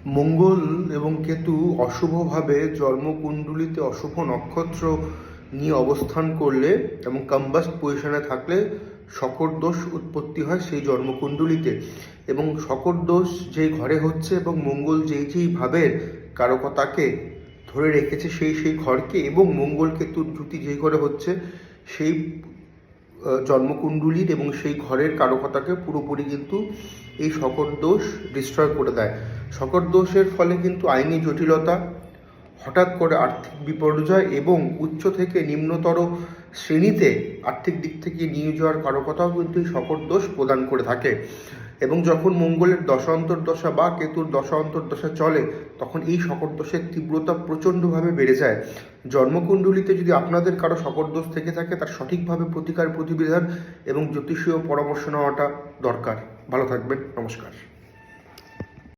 মঙ্গল এবং কেতু অশুভভাবে জন্মকুণ্ডলিতে অশুভ নক্ষত্র নিয়ে অবস্থান করলে এবং কম্বাস্ট পজিশনে থাকলে শকর দোষ উৎপত্তি হয় সেই জন্মকুণ্ডলিতে। এবং শকর দোষ যেই ঘরে হচ্ছে এবং মঙ্গল যেই ভাবের কারকতাকে ধরে রেখেছে সেই ঘরকে, এবং মঙ্গল কেতুর জুতি যেই ঘরে হচ্ছে সেই জন্মকুণ্ডলীর এবং সেই ঘরের কারকতাকে পুরোপুরি কিন্তু এই শকর দোষ ডিস্ট্রয় করে দেয়। শকর দোষের ফলে কিন্তু আইনি জটিলতা, হঠাৎ করে আর্থিক বিপর্যয় এবং উচ্চ থেকে নিম্নতর শ্রেণীতে আর্থিক দিক থেকে নিয়ে যাওয়ার কারকতাও কিন্তু এই শকর দোষ প্রদান করে থাকে। এবং যখন মঙ্গলের দশা অন্তর্দশা বা কেতুর দশা অন্তর্দশা চলে তখন এই শকর দোষের তীব্রতা প্রচণ্ডভাবে বেড়ে যায়। জন্মকুণ্ডলিতে যদি আপনাদের কারো শকর দোষ থেকে থাকে তার সঠিকভাবে প্রতিকার প্রতিবিধান এবং জ্যোতিষীয় পরামর্শ নেওয়াটা দরকার। ভালো থাকবেন, নমস্কার।